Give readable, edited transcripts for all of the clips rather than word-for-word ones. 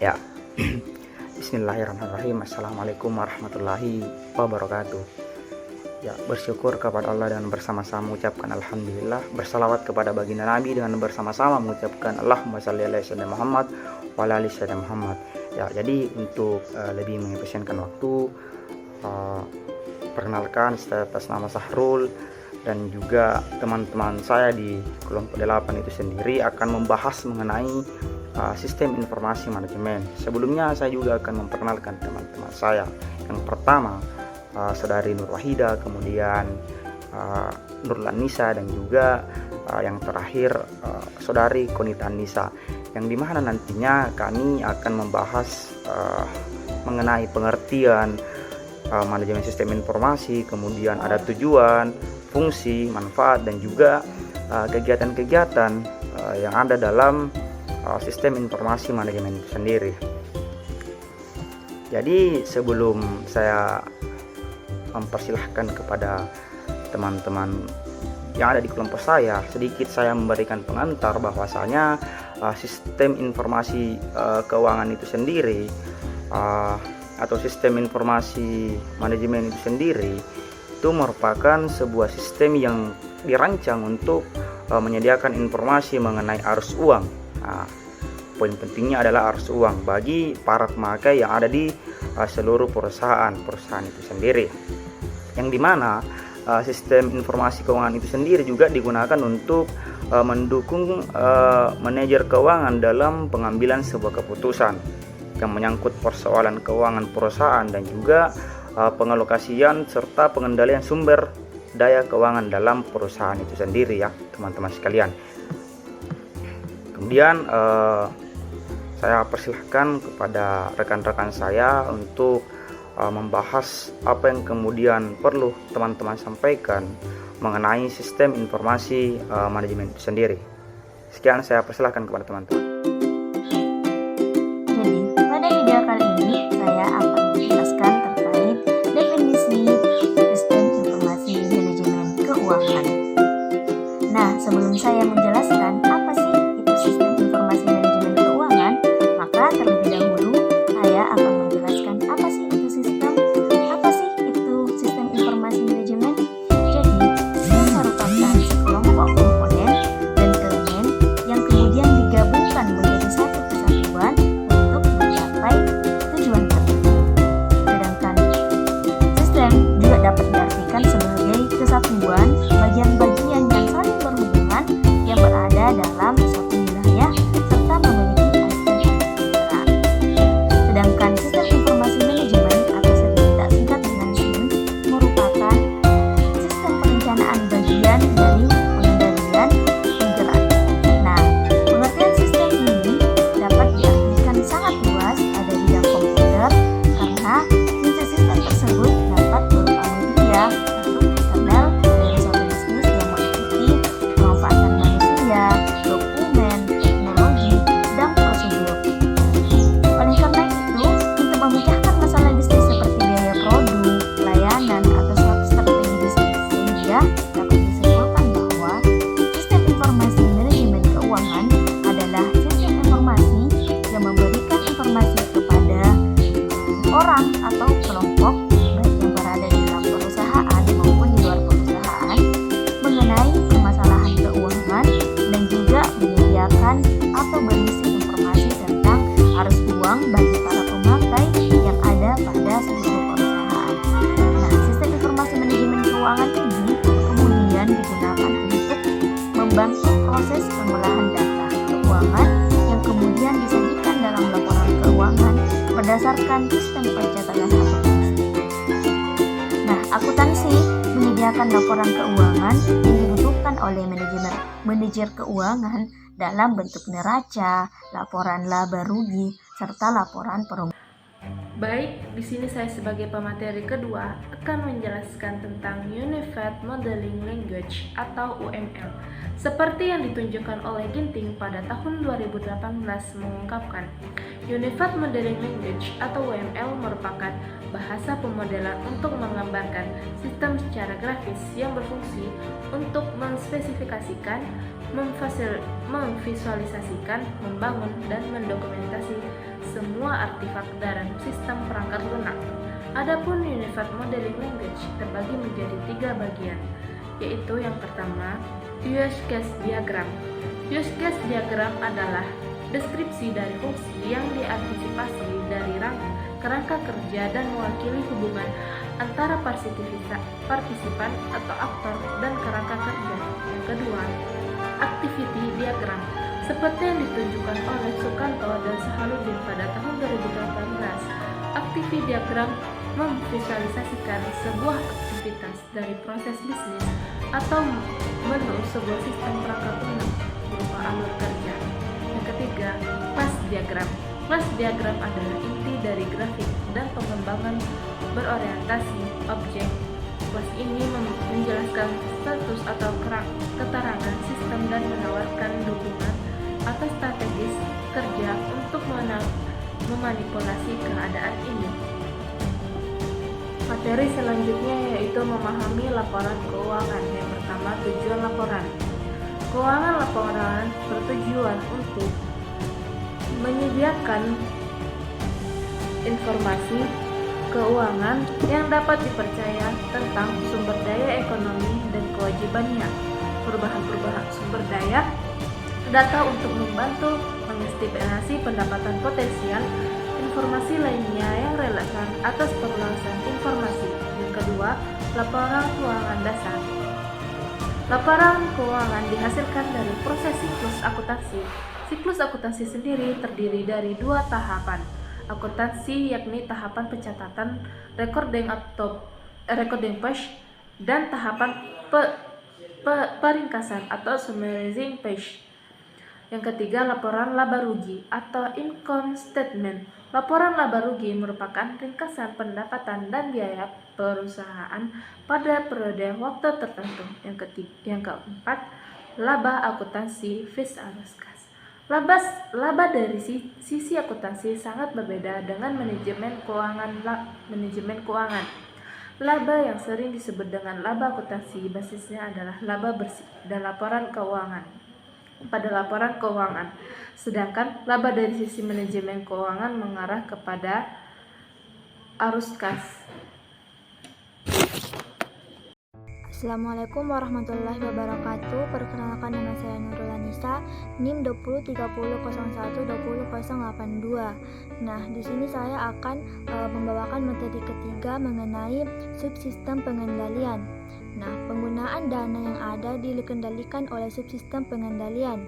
Ya, Bismillahirrahmanirrahim. Assalamualaikum warahmatullahi wabarakatuh. Ya, bersyukur kepada Allah dan bersama-sama mengucapkan Alhamdulillah. Bersalawat kepada baginda Nabi dengan bersama-sama mengucapkan Allahumma shalli ala sayyidina Muhammad wa ala ali sayyidina Muhammad. Ya, jadi untuk lebih mengefisienkan waktu, perkenalkan, saya atas nama Sahrul dan juga teman-teman saya di kelompok 8 itu sendiri akan membahas mengenai sistem informasi manajemen. Sebelumnya saya juga akan memperkenalkan teman-teman saya. Yang pertama saudari Nur Wahida, kemudian Nurlan Nisa, dan juga yang terakhir saudari Konita Nisa, yang dimana nantinya kami akan membahas mengenai pengertian manajemen sistem informasi, kemudian ada tujuan, fungsi, manfaat, dan juga kegiatan-kegiatan yang ada dalam sistem informasi manajemen itu sendiri. Jadi sebelum saya mempersilahkan kepada teman-teman yang ada di kelompok saya, sedikit saya memberikan pengantar bahwasanya sistem informasi keuangan itu sendiri atau sistem informasi manajemen itu sendiri itu merupakan sebuah sistem yang dirancang untuk menyediakan informasi mengenai arus uang. Nah, poin pentingnya adalah arus uang bagi para pemakai yang ada di seluruh perusahaan itu sendiri, yang dimana sistem informasi keuangan itu sendiri juga digunakan untuk mendukung manajer keuangan dalam pengambilan sebuah keputusan yang menyangkut persoalan keuangan perusahaan dan juga pengalokasian serta pengendalian sumber daya keuangan dalam perusahaan itu sendiri, ya teman-teman sekalian. Kemudian saya persilahkan kepada rekan-rekan saya untuk membahas apa yang kemudian perlu teman-teman sampaikan mengenai sistem informasi manajemen itu sendiri. Sekian, saya persilahkan kepada teman-teman. Jadi, pada video kali ini saya akan menjelaskan terkait definisi sistem informasi manajemen keuangan. Nah, sebelum saya menjelaskan apa sih itu sistem informasi manajemen keuangan, maka terlebih dahulu saya akan menjelaskan apa sih itu sistem informasi manajemen. Jadi, ini merupakan sekelompok komponen dan elemen yang kemudian digabungkan menjadi satu kesatuan untuk mencapai tujuan tertentu. Sedangkan sistem juga dapat diartikan sebagai kesatuan bagian-bagian yang saling berhubungan yang berada dalam suatu wilayah serta memiliki aspek peran. Sedangkan sistem informasi manajemen atau singkat dengan SIM merupakan sistem perencanaan bagian dari pengendalian penggerak. Nah, pengertian sistem ini dapat diartikan sangat luas pada bidang komputer karena fungsi sistem tersebut dapat berupa media untuk eksternal dari suatu bisnis yang meliputi pemanfaatan manusia, dokumen, teknologi, dan prosedur. Oleh karena itu, untuk memecahkan masalah bisnis seperti biaya produk, layanan, atau suatu strategi bisnis, sehingga dapat disimpulkan bahwa sistem informasi manajemen keuangan adalah sistem informasi yang memberikan informasi kepada orang atau kelompok baik yang berada di dalam perusahaan maupun di luar perusahaan mengenai permasalahan keuangan dan juga menyediakan atau berisi informasi tentang arus uang bagi para pemakai yang ada pada seluruh perusahaan. Nah, sistem informasi manajemen keuangan ini kemudian digunakan untuk membantu proses pengolahan data keuangan yang kemudian disajikan dalam laporan keuangan berdasarkan sistem pencatatan akuntansi. Nah, akuntansi menyediakan laporan keuangan yang dibutuhkan oleh manajer keuangan dalam bentuk neraca, laporan laba rugi, serta laporan perubahan. Baik, di sini saya sebagai pemateri kedua akan menjelaskan tentang Unified Modeling Language atau UML. Seperti yang ditunjukkan oleh Ginting pada tahun 2018 mengungkapkan, Unified Modeling Language atau UML merupakan bahasa pemodelan untuk menggambarkan sistem secara grafis yang berfungsi untuk memspesifikasikan, memvisualisasikan, membangun, dan mendokumentasi semua artefak dalam sistem perangkat lunak. Adapun Unified Modeling Language terbagi menjadi 3 bagian, yaitu yang pertama, use case diagram. Use case diagram adalah deskripsi dari fungsi yang diantisipasi dari kerangka kerja dan mewakili hubungan antara partisipan atau aktor dan kerangka kerja. Yang kedua, activity diagram, seperti yang ditunjukkan oleh Sukanto dan Sahaluddin pada tahun 2018. Activity diagram memvisualisasikan sebuah aktivitas dari proses bisnis atau menu sebuah sistem perangkat lunak berupa alur kerja. Yang ketiga, class diagram. Class diagram adalah inti dari grafik dan pengembangan berorientasi objek. Class ini menjelaskan status atau keterangan sistem dan menawarkan dukungan atau strategis kerja untuk memanipulasi keadaan ini. Materi selanjutnya yaitu memahami laporan keuangan. Yang pertama, tujuan laporan. Keuangan laporan bertujuan untuk menyediakan informasi keuangan yang dapat dipercaya tentang sumber daya ekonomi dan kewajibannya, perubahan sumber daya, data untuk membantu mengestimasi pendapatan potensial, informasi lainnya yang relevan atas perluasan informasi. Yang kedua, laporan keuangan dasar. Laporan keuangan dihasilkan dari proses siklus akuntansi. Siklus akuntansi sendiri terdiri dari 2 tahapan. Akuntansi yakni tahapan pencatatan, recording page, dan tahapan peringkasan atau summarizing page. Yang ketiga, laporan laba rugi atau income statement. Laporan laba rugi merupakan ringkasan pendapatan dan biaya perusahaan pada periode waktu tertentu. Yang keempat, laba akuntansi vis a kas. Laba dari sisi akuntansi sangat berbeda dengan manajemen keuangan. Laba yang sering disebut dengan laba akuntansi basisnya adalah laba bersih dan laporan keuangan. Sedangkan laba dari sisi manajemen keuangan mengarah kepada arus kas. Assalamualaikum warahmatullahi wabarakatuh. Perkenalkan, nama saya Nurul Anissa, NIM 2030.0120.082. Nah, di sini saya akan membawakan materi ketiga mengenai subsistem pengendalian. Nah, penggunaan dana yang ada dikendalikan oleh subsistem pengendalian.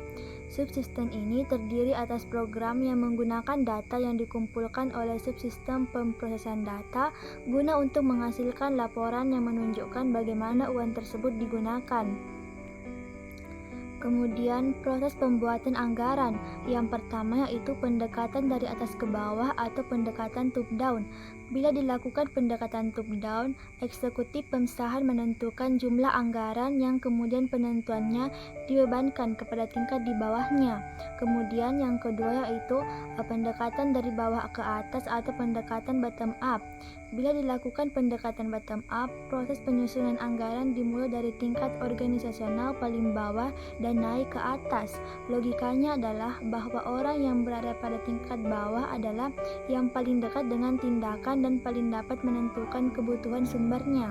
Subsistem ini terdiri atas program yang menggunakan data yang dikumpulkan oleh subsistem pemrosesan data guna untuk menghasilkan laporan yang menunjukkan bagaimana uang tersebut digunakan. Kemudian proses pembuatan anggaran. Yang pertama yaitu pendekatan dari atas ke bawah atau pendekatan top down. Bila dilakukan pendekatan top down, eksekutif pemsahan menentukan jumlah anggaran yang kemudian penentuannya dibebankan kepada tingkat di bawahnya. Kemudian yang kedua yaitu pendekatan dari bawah ke atas atau pendekatan bottom up. Bila dilakukan pendekatan bottom up, proses penyusunan anggaran dimulai dari tingkat organisasional paling bawah dan naik ke atas. Logikanya adalah bahwa orang yang berada pada tingkat bawah adalah yang paling dekat dengan tindakan dan paling dapat menentukan kebutuhan sumbernya.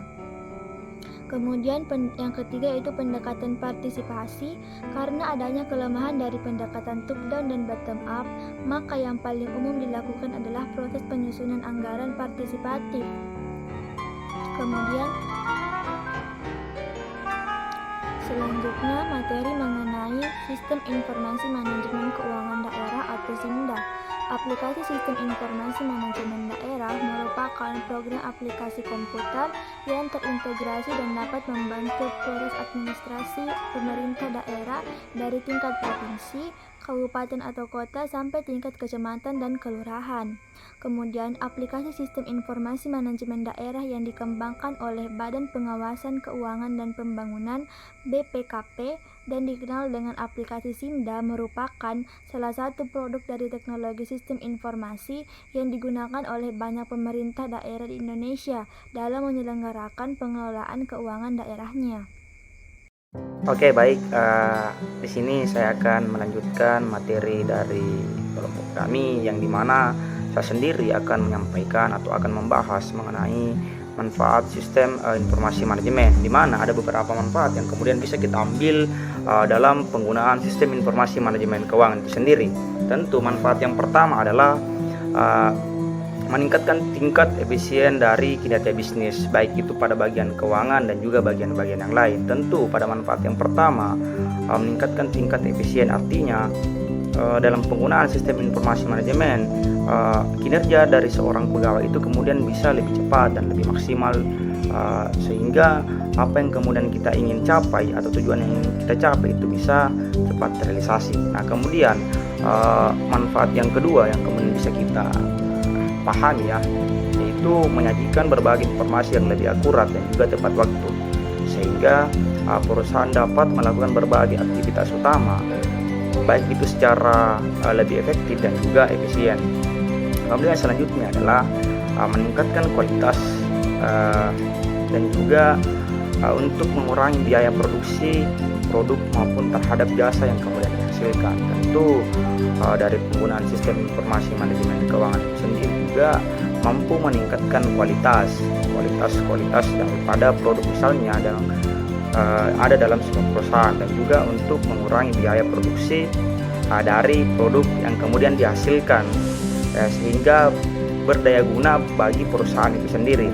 Kemudian yang ketiga yaitu pendekatan partisipasi. Karena adanya kelemahan dari pendekatan top down dan bottom up, maka yang paling umum dilakukan adalah proses penyusunan anggaran partisipatif. Kemudian selanjutnya materi mengenai Sistem Informasi Manajemen Keuangan Daerah atau SIMDA. Aplikasi Sistem Informasi Manajemen Daerah merupakan program aplikasi komputer yang terintegrasi dan dapat membantu proses administrasi pemerintah daerah dari tingkat provinsi, kabupaten atau kota sampai tingkat kecamatan dan kelurahan. Kemudian aplikasi Sistem Informasi Manajemen Daerah yang dikembangkan oleh Badan Pengawasan Keuangan dan Pembangunan BPKP dan dikenal dengan aplikasi SIMDA merupakan salah satu produk dari teknologi sistem informasi yang digunakan oleh banyak pemerintah daerah di Indonesia dalam menyelenggarakan pengelolaan keuangan daerahnya. Oke, baik. Di sini saya akan melanjutkan materi dari kelompok kami, yang dimana saya sendiri akan menyampaikan atau akan membahas mengenai manfaat sistem informasi manajemen, di mana ada beberapa manfaat yang kemudian bisa kita ambil dalam penggunaan sistem informasi manajemen keuangan itu sendiri. Tentu manfaat yang pertama adalah meningkatkan tingkat efisien dari kinerja bisnis, baik itu pada bagian keuangan dan juga bagian-bagian yang lain. Tentu pada manfaat yang pertama, meningkatkan tingkat efisien artinya dalam penggunaan sistem informasi manajemen, kinerja dari seorang pegawai itu kemudian bisa lebih cepat dan lebih maksimal, sehingga apa yang kemudian kita ingin capai atau tujuan yang ingin kita capai itu bisa cepat terrealisasi. Nah, kemudian manfaat yang kedua yang kemudian bisa kita pahami yaitu menyajikan berbagai informasi yang lebih akurat dan juga tepat waktu, sehingga perusahaan dapat melakukan berbagai aktivitas utama, baik itu secara lebih efektif dan juga efisien. Kemudian selanjutnya adalah meningkatkan kualitas dan juga untuk mengurangi biaya produksi produk maupun terhadap jasa yang kemudian dihasilkan. Tentu dari penggunaan sistem informasi manajemen keuangan itu sendiri juga mampu meningkatkan kualitas daripada produk misalnya yang ada dalam sebuah perusahaan, dan juga untuk mengurangi biaya produksi dari produk yang kemudian dihasilkan, sehingga berdaya guna bagi perusahaan itu sendiri.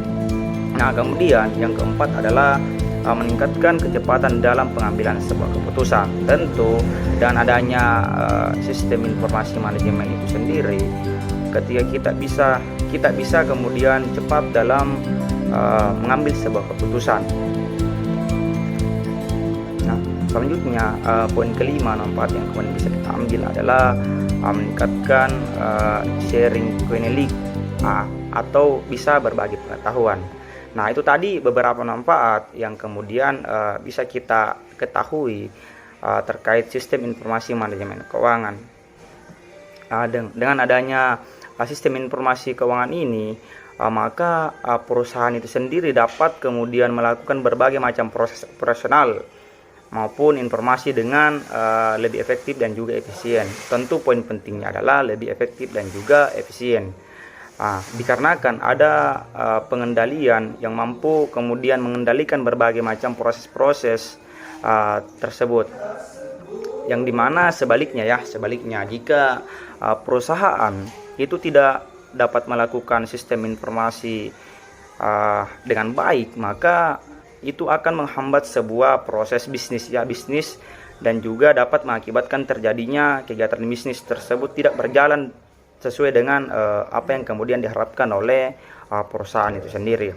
Nah, kemudian yang keempat adalah meningkatkan kecepatan dalam pengambilan sebuah keputusan. Tentu dengan adanya sistem informasi manajemen itu sendiri, ketika kita bisa kemudian cepat dalam mengambil sebuah keputusan. Nah, selanjutnya poin kelima manfaat yang kemudian bisa kita ambil adalah meningkatkan sharing knowledge atau bisa berbagi pengetahuan. Nah, itu tadi beberapa manfaat yang kemudian bisa kita ketahui terkait sistem informasi manajemen keuangan. Dengan adanya sistem informasi keuangan ini, maka perusahaan itu sendiri dapat kemudian melakukan berbagai macam proses operasional maupun informasi dengan lebih efektif dan juga efisien. Tentu poin pentingnya adalah lebih efektif dan juga efisien. Dikarenakan ada pengendalian yang mampu kemudian mengendalikan berbagai macam proses-proses tersebut, yang dimana sebaliknya jika perusahaan itu tidak dapat melakukan sistem informasi dengan baik, maka itu akan menghambat sebuah proses bisnis dan juga dapat mengakibatkan terjadinya kegiatan bisnis tersebut tidak berjalan sesuai dengan apa yang kemudian diharapkan oleh perusahaan itu sendiri.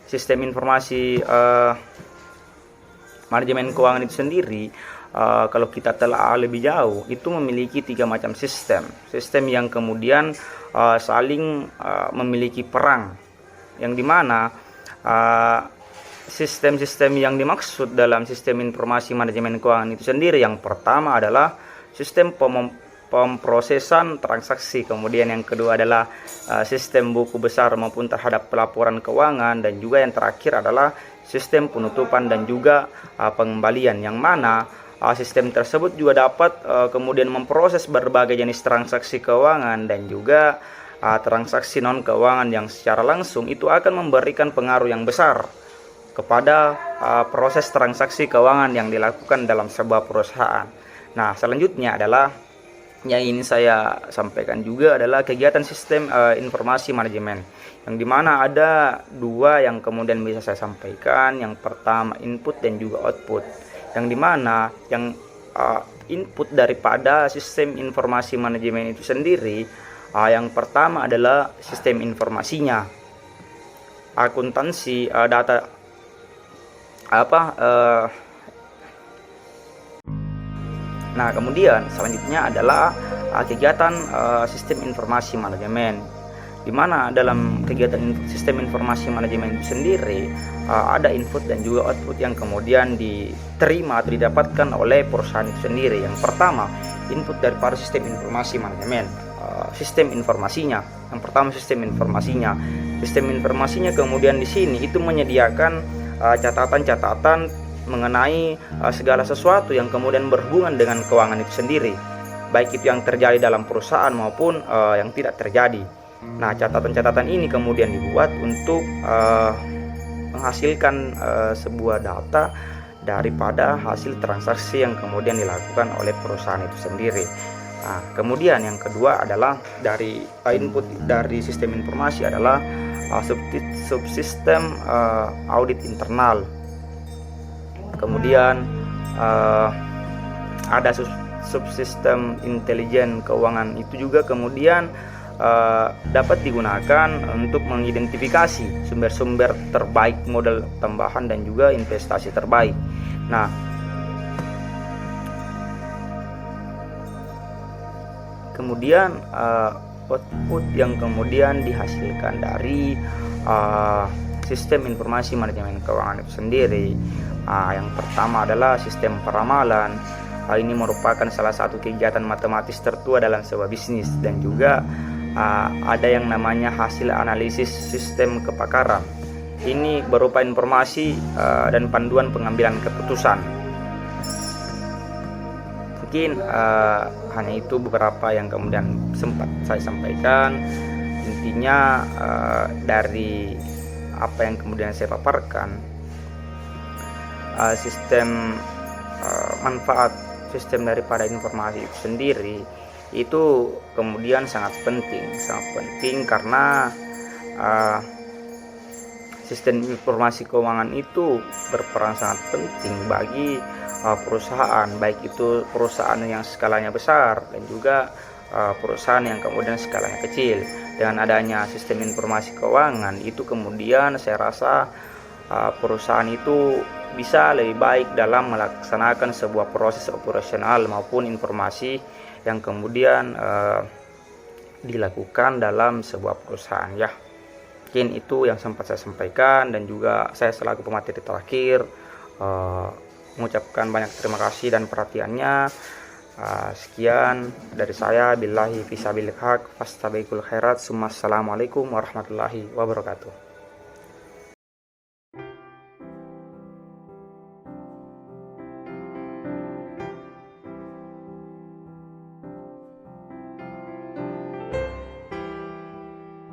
Sistem informasi manajemen keuangan itu sendiri, kalau kita telah lebih jauh, itu memiliki 3 macam sistem yang kemudian saling memiliki perang, yang dimana sistem-sistem yang dimaksud dalam sistem informasi manajemen keuangan itu sendiri, yang pertama adalah sistem pemrosesan transaksi, kemudian yang kedua adalah sistem buku besar maupun terhadap pelaporan keuangan, dan juga yang terakhir adalah sistem penutupan dan juga pengembalian, yang mana sistem tersebut juga dapat kemudian memproses berbagai jenis transaksi keuangan dan juga transaksi non keuangan yang secara langsung itu akan memberikan pengaruh yang besar kepada proses transaksi keuangan yang dilakukan dalam sebuah perusahaan. Nah, selanjutnya adalah yang ingin saya sampaikan juga adalah kegiatan sistem informasi manajemen, yang dimana ada 2 yang kemudian bisa saya sampaikan. Yang pertama input dan juga output, yang dimana yang input daripada sistem informasi manajemen itu sendiri, yang pertama adalah sistem informasinya, akuntansi, data Nah, kemudian selanjutnya adalah kegiatan sistem informasi manajemen, di mana dalam kegiatan sistem informasi manajemen itu sendiri ada input dan juga output yang kemudian diterima atau didapatkan oleh perusahaan itu sendiri. Yang pertama, input daripada sistem informasi manajemen, sistem informasinya. Yang pertama sistem informasinya. Sistem informasinya kemudian di sini itu menyediakan catatan-catatan mengenai segala sesuatu yang kemudian berhubungan dengan keuangan itu sendiri. baik itu yang terjadi dalam perusahaan maupun yang tidak terjadi. Nah, catatan-catatan ini kemudian dibuat untuk menghasilkan sebuah data daripada hasil transaksi yang kemudian dilakukan oleh perusahaan itu sendiri. Nah, kemudian yang kedua adalah dari input dari sistem informasi adalah subsistem audit internal. Kemudian ada subsistem intelijen keuangan, itu juga kemudian dapat digunakan untuk mengidentifikasi sumber-sumber terbaik modal tambahan dan juga investasi terbaik. Nah, kemudian output yang kemudian dihasilkan dari sistem informasi manajemen keuangan itu sendiri, yang pertama adalah sistem peramalan. Ini merupakan salah satu kegiatan matematis tertua dalam sebuah bisnis, dan juga ada yang namanya hasil analisis sistem kepakaran. Ini berupa informasi dan panduan pengambilan keputusan. Mungkin hanya itu beberapa yang kemudian sempat saya sampaikan. Intinya dari apa yang kemudian saya paparkan, sistem manfaat sistem daripada informasi itu sendiri itu kemudian sangat penting karena sistem informasi keuangan itu berperan sangat penting bagi perusahaan, baik itu perusahaan yang skalanya besar dan juga perusahaan yang kemudian skalanya kecil. Dengan adanya sistem informasi keuangan itu kemudian saya rasa perusahaan itu bisa lebih baik dalam melaksanakan sebuah proses operasional maupun informasi yang kemudian dilakukan dalam sebuah perusahaan, ya. Mungkin itu yang sempat saya sampaikan, dan juga saya selaku pemateri terakhir mengucapkan banyak terima kasih dan perhatiannya. Sekian dari saya, billahi fisabilil haq, fastabiqul khairat, assalamualaikum warahmatullahi wabarakatuh.